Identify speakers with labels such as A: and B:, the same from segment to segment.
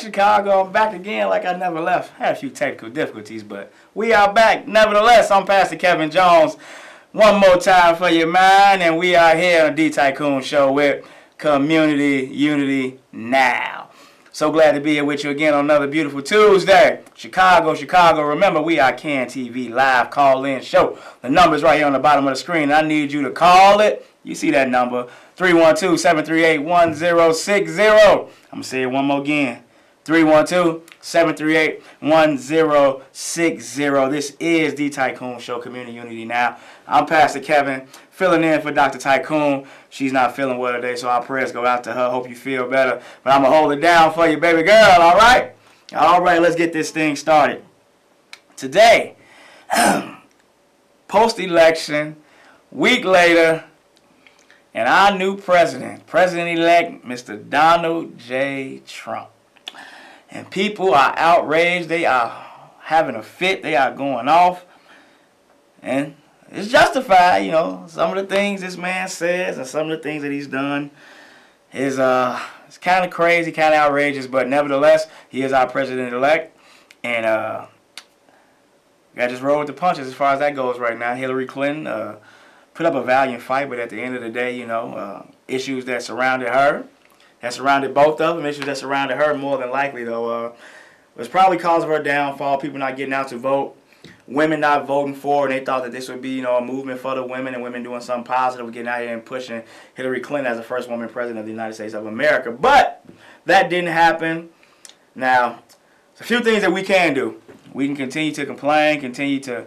A: Chicago. I'm back again like I never left. Had a few technical difficulties, but we are back. Nevertheless, I'm Pastor Kevin Jones. One more time for you, man. And we are here on D Tycoon Show with Community Unity Now. So glad to be here with you again on another beautiful Tuesday. Chicago, Chicago. Remember, we are CAN TV live call-in show. The number's right here on the bottom of the screen. I need you to call it. You see that number, 312-738-1060. I'm going to say it one more again, 312-738-1060. This is the Tycoon Show, Community Unity Now. I'm Pastor Kevin, filling in for Dr. Tycoon. She's not feeling well today, so our prayers go out to her. Hope you feel better. But I'm going to hold it down for you, baby girl, all right? All right, let's get this thing started. Today, post-election, week later, and our new president, President-elect Mr. Donald J. Trump. And people are outraged. They are having a fit. They are going off. And it's justified, you know. Some of the things this man says and some of the things that he's done is it's kind of crazy, kind of outrageous. But nevertheless, he is our president-elect. And got to just roll with the punches as far as that goes right now. Hillary Clinton put up a valiant fight, but at the end of the day, you know, issues that surrounded her, that surrounded both of them, issues that surrounded her more than likely, though, was probably cause of her downfall, people not getting out to vote, women not voting for, and they thought that this would be, you know, a movement for the women and women doing something positive, getting out here and pushing Hillary Clinton as the first woman president of the United States of America. But that didn't happen. Now, there's a few things that we can do. We can continue to complain, continue to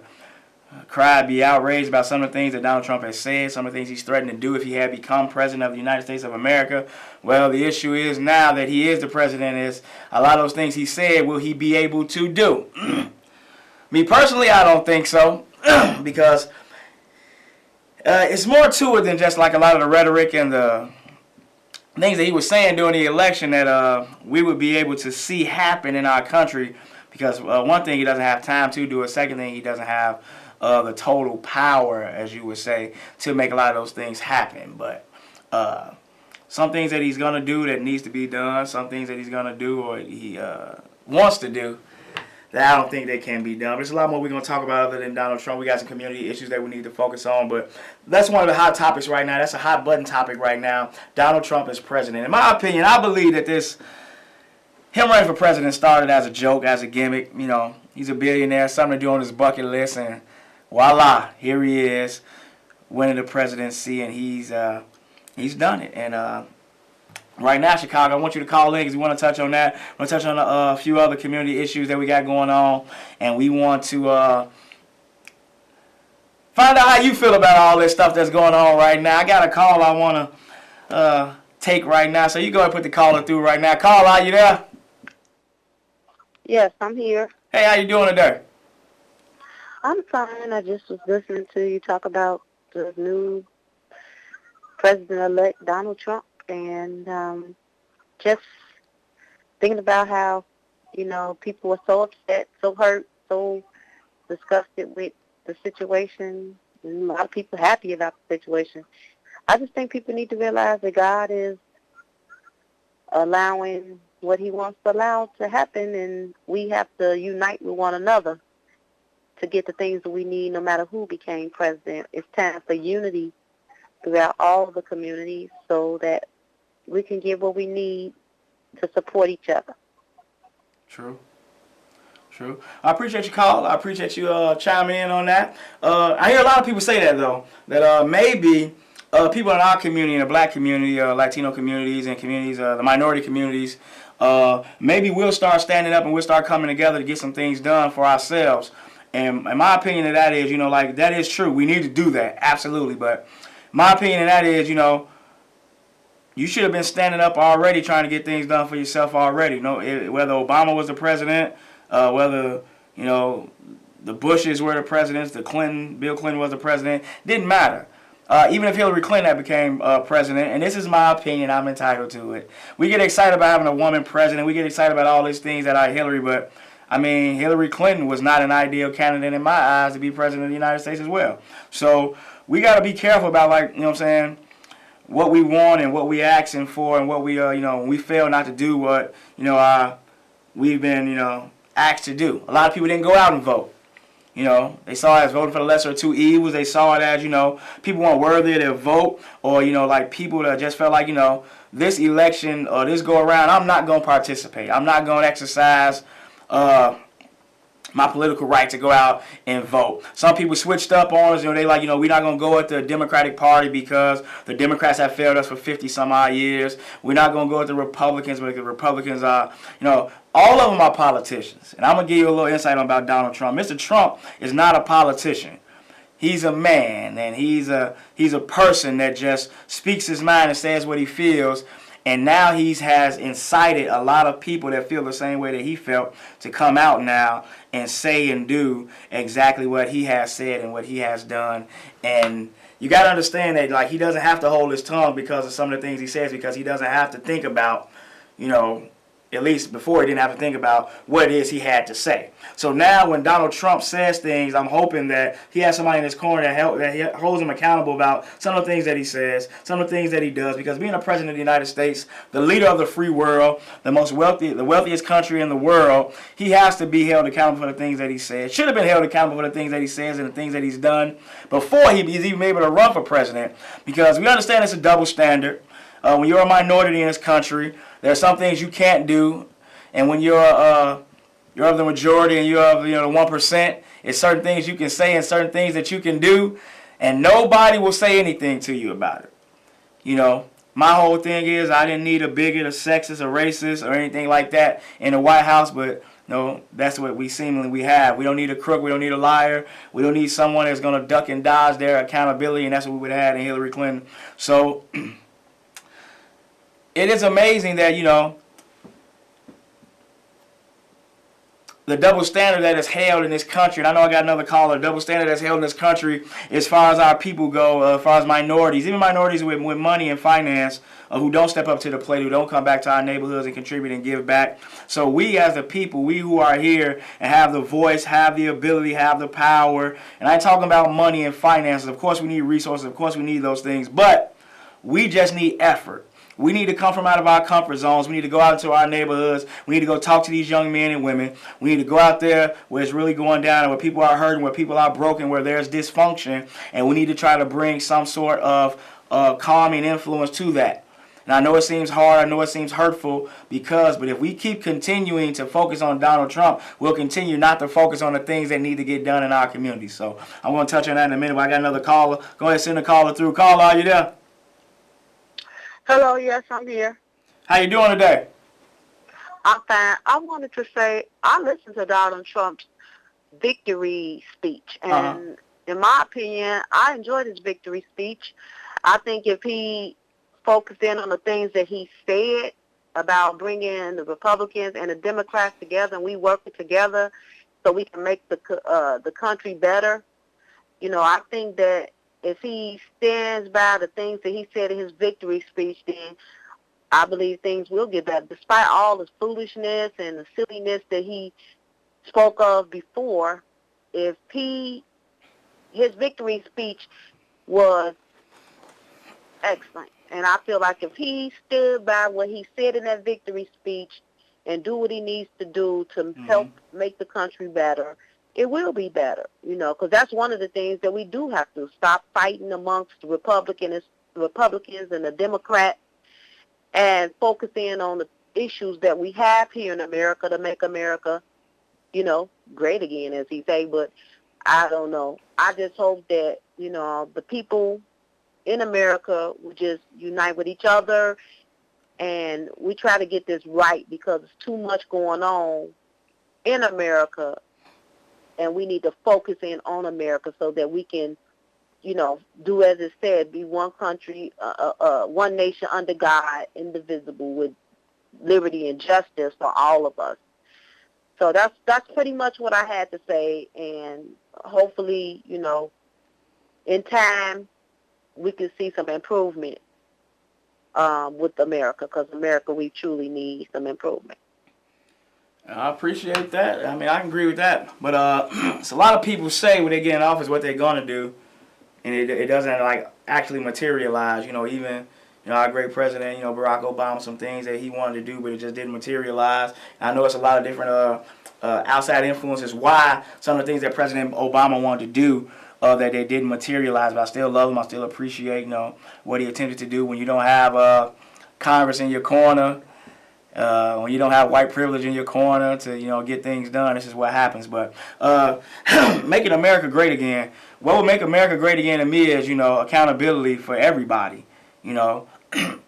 A: cry, be outraged about some of the things that Donald Trump has said, some of the things he's threatened to do if he had become president of the United States of America. Well, the issue is now that he is the president, is a lot of those things he said, will he be able to do? Me personally, I don't think so, because it's more to it than just like a lot of the rhetoric and the things that he was saying during the election that we would be able to see happen in our country, because one thing, he doesn't have time to do it. Second thing, he doesn't have the total power, as you would say, to make a lot of those things happen. But some things that he's going to do that needs to be done, some things that he's going to do or he wants to do that I don't think they can be done. But there's a lot more we're going to talk about other than Donald Trump. We got some community issues that we need to focus on, but that's one of the hot topics right now. That's a hot button topic right now. Donald Trump is president. In my opinion, I believe that him running for president started as a joke, as a gimmick. You know, he's a billionaire, something to do on his bucket list, and voila, here he is, winning the presidency, and he's done it. And right now, Chicago, I want you to call in because we want to touch on that. We want to touch on a few other community issues that we got going on, and we want to find out how you feel about all this stuff that's going on right now. I got a call I want to take right now, so you go ahead and put the caller through right now. Caller, are you there?
B: Yes, I'm here.
A: Hey, how you doing today?
B: I'm fine. I just was listening to you talk about the new president-elect Donald Trump, and just thinking about how, you know, people were so upset, so hurt, so disgusted with the situation, and a lot of people happy about the situation. I just think people need to realize that God is allowing what he wants to allow to happen, and we have to unite with one another to get the things that we need no matter who became president. It's time for unity throughout all the communities so that we can get what we need to support each other.
A: True. I appreciate your call. I appreciate you chiming in on that. I hear a lot of people say that, though, that maybe people in our community, in the black community, Latino communities, and communities, the minority communities, maybe we'll start standing up and we'll start coming together to get some things done for ourselves. And in my opinion of that is, you know, like, that is true. We need to do that, absolutely. But my opinion of that is, you know, you should have been standing up already trying to get things done for yourself already. You know, whether Obama was the president, whether, you know, the Bushes were the presidents, Bill Clinton was the president, didn't matter. Even if Hillary Clinton had became president, and this is my opinion, I'm entitled to it. We get excited about having a woman president. We get excited about all these things that are Hillary, but I mean, Hillary Clinton was not an ideal candidate in my eyes to be president of the United States as well. So we got to be careful about, like, you know what I'm saying, what we want and what we asking for and what we, you know, we fail not to do what, you know, our we've been, asked to do. A lot of people didn't go out and vote. They saw it as voting for the lesser of two evils. They saw it as, people weren't worthy of their vote, or, like people that just felt like, this election or this go around, I'm not going to participate. I'm not going to exercise my political right to go out and vote. Some people switched up on us. They like, we're not going to go with the Democratic Party because the Democrats have failed us for 50 some odd years. We're not going to go with the Republicans because the Republicans are, all of them are politicians. And I'm going to give you a little insight about Donald Trump. Mr. Trump is not a politician. He's a man, and he's a person that just speaks his mind and says what he feels. And now he has incited a lot of people that feel the same way that he felt to come out now and say and do exactly what he has said and what he has done. And you got to understand that, like, he doesn't have to hold his tongue because of some of the things he says, because he doesn't have to think about, at least before he didn't have to think about what it is he had to say. So now when Donald Trump says things, I'm hoping that he has somebody in his corner that he holds him accountable about some of the things that he says, some of the things that he does, because being a president of the United States, the leader of the free world, the wealthiest country in the world, he has to be held accountable for the things that he says. Should have been held accountable for the things that he says and the things that he's done before he's even able to run for president, because we understand it's a double standard. When you're a minority in this country, there are some things you can't do, and when you're of the majority and you're of the 1%, it's certain things you can say and certain things that you can do, and nobody will say anything to you about it. My whole thing is I didn't need a bigot, a sexist, a racist, or anything like that in the White House, but that's what we seemingly have. We don't need a crook. We don't need a liar. We don't need someone that's going to duck and dodge their accountability, and that's what we would have had in Hillary Clinton. So it is amazing that, the double standard that is held in this country, and I know I got another caller, double standard that's held in this country as far as our people go, as far as minorities, even minorities with money and finance, who don't step up to the plate, who don't come back to our neighborhoods and contribute and give back. So we as the people, we who are here and have the voice, have the ability, have the power, and I ain't talking about money and finances. Of course we need resources, of course we need those things, but we just need effort. We need to come from out of our comfort zones. We need to go out into our neighborhoods. We need to go talk to these young men and women. We need to go out there where it's really going down and where people are hurting, where people are broken, where there's dysfunction. And we need to try to bring some sort of calming influence to that. And I know it seems hard. I know it seems hurtful but if we keep continuing to focus on Donald Trump, we'll continue not to focus on the things that need to get done in our community. So I'm going to touch on that in a minute, but I got another caller. Go ahead and send the caller through. Caller, are you there?
B: Hello, yes, I'm here.
A: How you doing today?
B: I'm fine. I wanted to say I listened to Donald Trump's victory speech, and in my opinion, I enjoyed his victory speech. I think if he focused in on the things that he said about bringing the Republicans and the Democrats together, and we working together so we can make the country better, I think that if he stands by the things that he said in his victory speech, then I believe things will get better. Despite all the foolishness and the silliness that he spoke of before, if his victory speech was excellent. And I feel like if he stood by what he said in that victory speech and do what he needs to do to help make the country better, it will be better, because that's one of the things that we do have to stop fighting amongst the Republicans and the Democrats and focus in on the issues that we have here in America to make America, great again, as he say. But I don't know. I just hope that, the people in America will just unite with each other and we try to get this right, because there's too much going on in America. And we need to focus in on America so that we can, do as it said, be one country, one nation under God, indivisible, with liberty and justice for all of us. So that's pretty much what I had to say. And hopefully, in time, we can see some improvement with America, because America, we truly need some improvement.
A: I appreciate that. I mean, I can agree with that. But so a lot of people say when they get in office what they're going to do, and it doesn't, actually materialize. Even, our great president, Barack Obama, some things that he wanted to do, but it just didn't materialize. I know it's a lot of different outside influences why some of the things that President Obama wanted to do that they didn't materialize. But I still love him. I still appreciate, what he attempted to do. When you don't have Congress in your corner, when you don't have white privilege in your corner to, get things done, this is what happens. But making America great again, what would make America great again to me is, accountability for everybody. If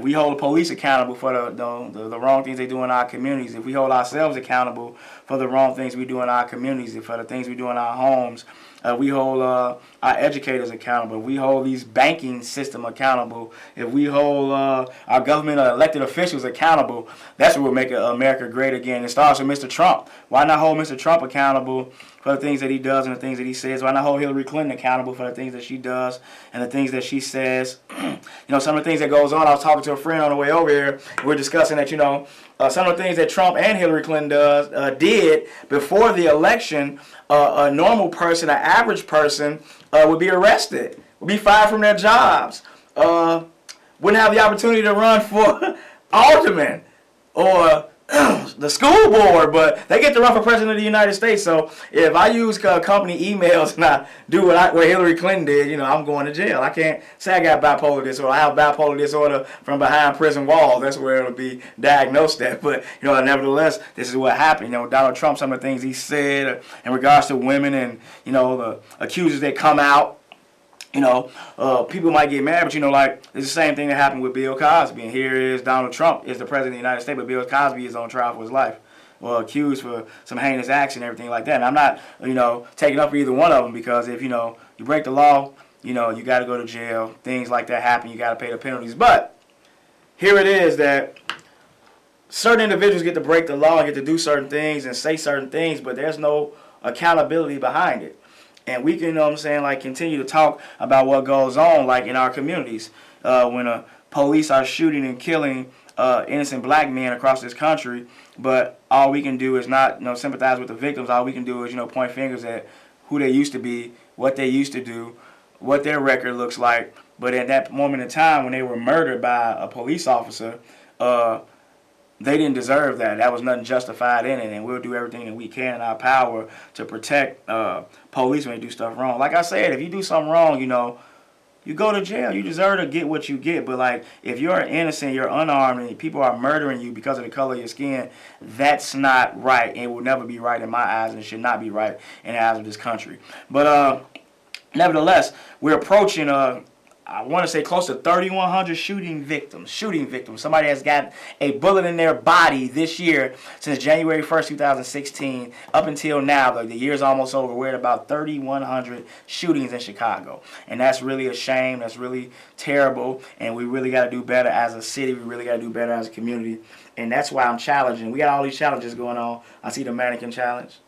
A: we hold the police accountable for the wrong things they do in our communities, if we hold ourselves accountable for the wrong things we do in our communities, for the things we do in our homes, we hold our educators accountable, if we hold these banking system accountable, if we hold our government elected officials accountable, that's what will make America great again. It starts with Mr. Trump. Why not hold Mr. Trump accountable for the things that he does and the things that he says? Why not hold Hillary Clinton accountable for the things that she does and the things that she says? Some of the things that goes on. I was talking to a friend on the way over here. We're discussing that, some of the things that Trump and Hillary Clinton did before the election, a normal person, an average person, would be arrested, would be fired from their jobs, wouldn't have the opportunity to run for alderman or the school board, but they get to run for president of the United States. So if I use company emails and I do what Hillary Clinton did, I'm going to jail. I can't say I got bipolar disorder. I have bipolar disorder from behind prison walls. That's where it'll be diagnosed at. But, nevertheless, this is what happened. Donald Trump, some of the things he said in regards to women and, the accusers that come out. People might get mad, but it's the same thing that happened with Bill Cosby. And here is Donald Trump is the president of the United States, but Bill Cosby is on trial for his life. Well, accused for some heinous acts and everything like that. And I'm not, taking up for either one of them, because if, you break the law, you got to go to jail. Things like that happen. You got to pay the penalties. But here it is that certain individuals get to break the law and get to do certain things and say certain things, but there's no accountability behind it. And we can, continue to talk about what goes on, in our communities. When police are shooting and killing innocent black men across this country, but all we can do is not, sympathize with the victims. All we can do is, point fingers at who they used to be, what they used to do, what their record looks like. But at that moment in time, when they were murdered by a police officer, they didn't deserve that. That was nothing justified in it, and we'll do everything that we can in our power to protect police when they do stuff wrong. Like I said, if you do something wrong, you go to jail. You deserve to get what you get. But, if you're innocent, you're unarmed, and people are murdering you because of the color of your skin, that's not right, and it will never be right in my eyes, and it should not be right in the eyes of this country. But, nevertheless, we're approaching I want to say close to 3,100 shooting victims. Somebody has got a bullet in their body this year since January 1st, 2016. Up until now, the year's almost over. We're at about 3,100 shootings in Chicago. And that's really a shame. That's really terrible. And we really got to do better as a city. We really got to do better as a community. And that's why I'm challenging. We got all these challenges going on. I see the mannequin challenge.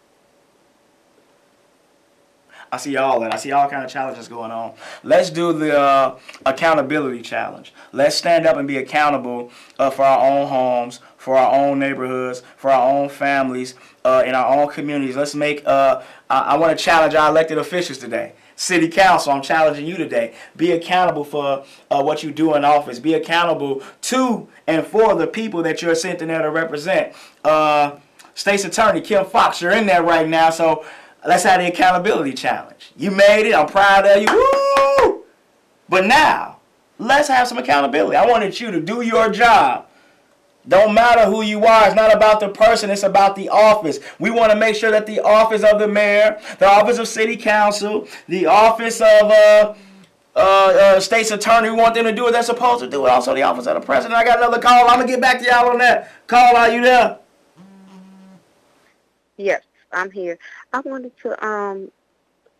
A: I see all that. I see all kind of challenges going on. Let's do the accountability challenge. Let's stand up and be accountable for our own homes, for our own neighborhoods, for our own families, in our own communities. Let's make, I want to challenge our elected officials today. City Council, I'm challenging you today. Be accountable for what you do in office. Be accountable to and for the people that you're sent in there to represent. State's Attorney Kim Foxx, you're in there right now, so let's have the accountability challenge. You made it. I'm proud of you. Woo! But now, let's have some accountability. I wanted you to do your job. Don't matter who you are. It's not about the person. It's about the office. We want to make sure that the office of the mayor, the office of city council, the office of state's attorney, we want them to do what they're supposed to do. Also, the office of the president. I got another call. I'm going to get back to y'all on that. Call, are you there?
B: Yes, I'm here. I wanted to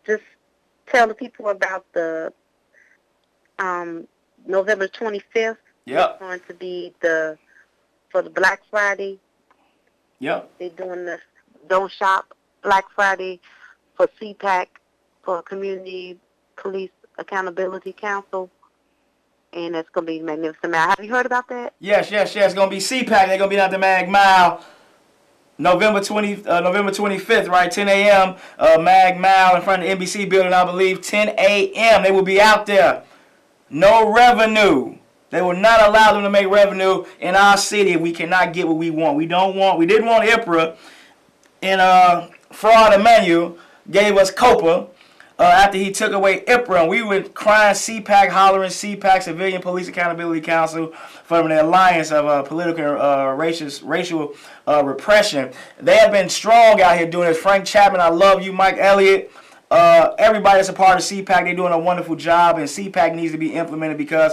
B: just tell the people about the November 25th.
A: Yep.
B: It's going to be for the Black Friday.
A: Yep.
B: They're doing the Don't Shop Black Friday for CPAC, for Community Police Accountability Council. And it's going to be magnificent. Have you heard about that?
A: Yes. It's going to be CPAC. They're going to be at the Mag Mile. November 25th, right, 10 a.m., Mag Mile in front of the NBC building, I believe, 10 a.m. They will be out there. No revenue. They will not allow them to make revenue in our city if we cannot get what we want. We didn't want IPRA, and Fraud Emmanuel gave us COPA after he took away IPRA, and we went crying CPAC, hollering CPAC, Civilian Police Accountability Council, from the Alliance of Political Racial Repression. They have been strong out here doing this. Frank Chapman, I love you. Mike Elliott. Everybody that's a part of CPAC, they're doing a wonderful job, and CPAC needs to be implemented because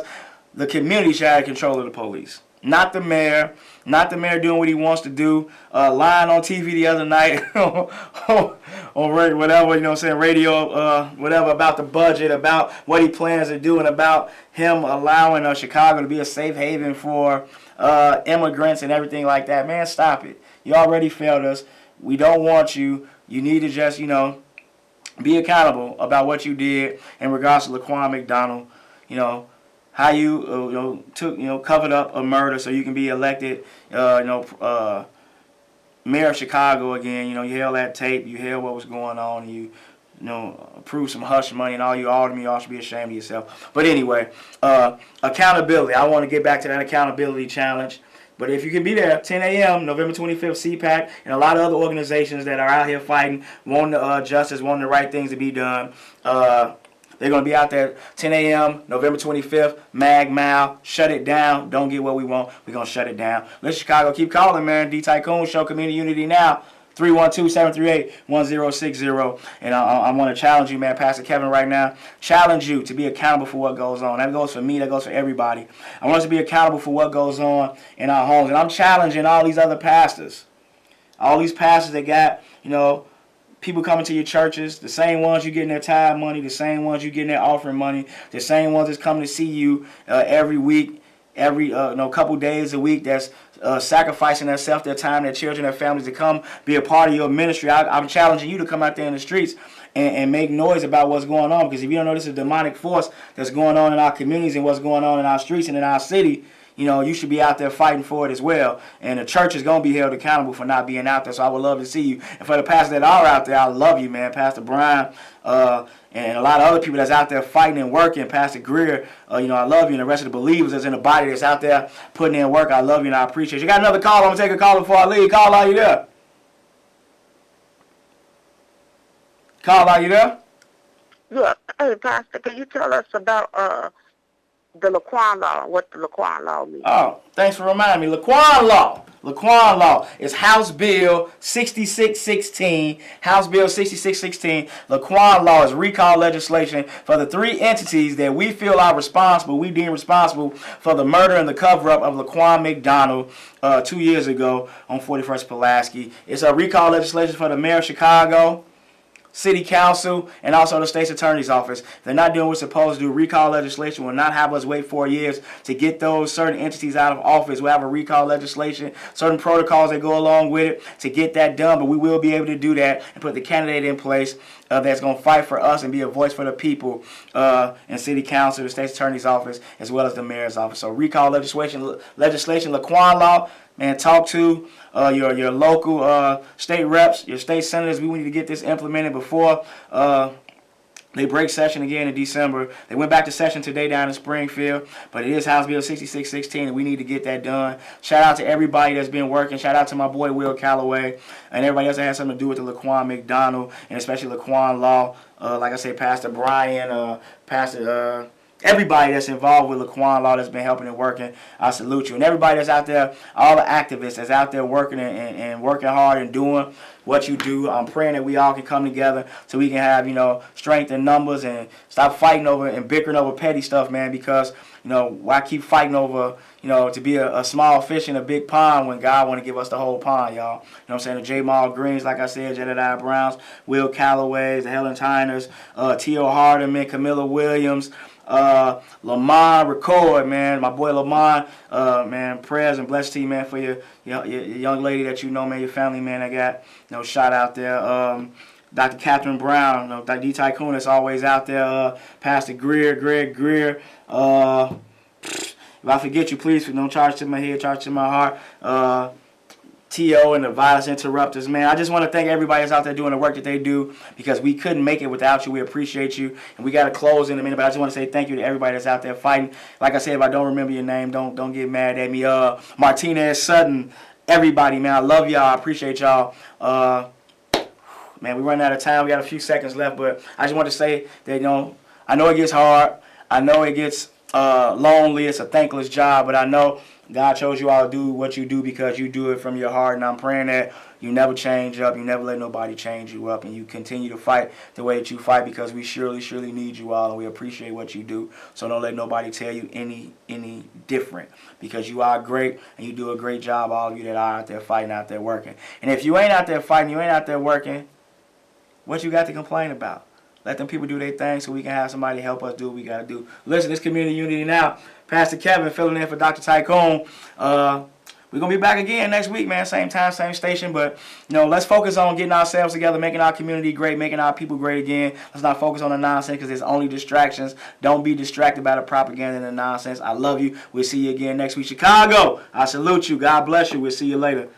A: the community should have control of the police. Not the mayor. Not the mayor doing what he wants to do. Lying on TV the other night on whatever, you know what I'm saying, radio, whatever, about the budget, about what he plans to do, and about him allowing Chicago to be a safe haven for immigrants and everything like that. Man, stop it. You already failed us. We don't want you. You need to just, be accountable about what you did in regards to Laquan McDonald. How you covered up a murder so you can be elected mayor of Chicago again. You held that tape, you held what was going on, and you approved some hush money, and all you aldermen, you all should be ashamed of yourself. But anyway, accountability. I want to get back to that accountability challenge. But if you can be there, 10 a.m., November 25th, CPAC, and a lot of other organizations that are out here fighting, wanting justice, wanting the right things to be done. They're going to be out there 10 a.m., November 25th, Mal, shut it down. Don't get what we want. We're going to shut it down. Let Chicago keep calling, man. D-Tycoon Show, Community Unity Now, 312-738-1060. And I want to challenge you, man, Pastor Kevin, right now. Challenge you to be accountable for what goes on. That goes for me. That goes for everybody. I want us to be accountable for what goes on in our homes. And I'm challenging all these other pastors. All these pastors that got, people coming to your churches, the same ones you getting their tithe money, the same ones you getting their offering money, the same ones that's coming to see you every week, every couple days a week, that's sacrificing themselves, their time, their children, their families to come be a part of your ministry. I'm challenging you to come out there in the streets and make noise about what's going on, because if you don't know this is a demonic force that's going on in our communities and what's going on in our streets and in our city, you should be out there fighting for it as well. And the church is going to be held accountable for not being out there. So I would love to see you. And for the pastors that are out there, I love you, man. Pastor Brian and a lot of other people that's out there fighting and working. Pastor Greer, I love you. And the rest of the believers that's in the body that's out there putting in work, I love you and I appreciate you. Got another call. I'm going to take a call before I leave. Call, are you there? Call, are you there?
B: Yeah. Hey, Pastor, can you tell us about the Laquan Law, what the Laquan Law means?
A: Oh, thanks for reminding me. Laquan Law is House Bill 6616. House Bill 6616. Laquan Law is recall legislation for the three entities that we feel are responsible, we deem responsible for the murder and the cover-up of Laquan McDonald 2 years ago on 41st Pulaski. It's a recall legislation for the mayor of Chicago, City Council, and also the State's Attorney's Office. They're not doing what's supposed to do. Recall legislation will not have us wait 4 years to get those certain entities out of office. We'll have a recall legislation, certain protocols that go along with it to get that done, but we will be able to do that and put the candidate in place that's going to fight for us and be a voice for the people in City Council, the State's Attorney's Office, as well as the Mayor's Office. So recall legislation, Laquan Law. Man, talk to your local state reps, your state senators. We need to get this implemented before they break session again in December. They went back to session today down in Springfield, but it is House Bill 6616, and we need to get that done. Shout out to everybody that's been working. Shout out to my boy Will Calloway and everybody else that has something to do with the Laquan McDonald and especially Laquan Law. Like I said, Pastor Brian, Pastor... everybody that's involved with Laquan Law that's been helping and working, I salute you. And everybody that's out there, all the activists that's out there working and working hard and doing what you do, I'm praying that we all can come together so we can have, strength in numbers and stop fighting over and bickering over petty stuff, man, because, why keep fighting over, to be a small fish in a big pond when God want to give us the whole pond, y'all. You know what I'm saying? The J. Mal Greens, like I said, Jedediah Browns, Will Callaways, the Helen Tyners, T.O. Hardeman, Camilla Williams, Lamont Record, man, my boy Lamont, man, prayers and blessed to you, man, for your young lady that man, your family, man, I got, shout out there, Dr. Catherine Brown, Dr. D. Tycoon that's always out there, Pastor Greg Greer, if I forget you, please don't charge to my head, charge to my heart, T.O. and the Violence Interrupters, man. I just want to thank everybody that's out there doing the work that they do, because we couldn't make it without you. We appreciate you. And we got to close in a minute, but I just want to say thank you to everybody that's out there fighting. Like I said, if I don't remember your name, don't get mad at me. Martinez, Sutton, everybody, man. I love y'all. I appreciate y'all. Man, we're running out of time. We got a few seconds left, but I just want to say that, I know it gets hard. I know it gets lonely. It's a thankless job, but I know God chose you all to do what you do because you do it from your heart, and I'm praying that you never change up, you never let nobody change you up, and you continue to fight the way that you fight, because we surely need you all, and we appreciate what you do. So don't let nobody tell you any different, because you are great, and you do a great job, all of you that are out there fighting, out there working. And if you ain't out there fighting, you ain't out there working, what you got to complain about? Let them people do their thing so we can have somebody help us do what we got to do. Listen, this Community Unity Now. Pastor Kevin filling in for Dr. Tycoon. We're going to be back again next week, man. Same time, same station. But, let's focus on getting ourselves together, making our community great, making our people great again. Let's not focus on the nonsense, because it's only distractions. Don't be distracted by the propaganda and the nonsense. I love you. We'll see you again next week. Chicago, I salute you. God bless you. We'll see you later.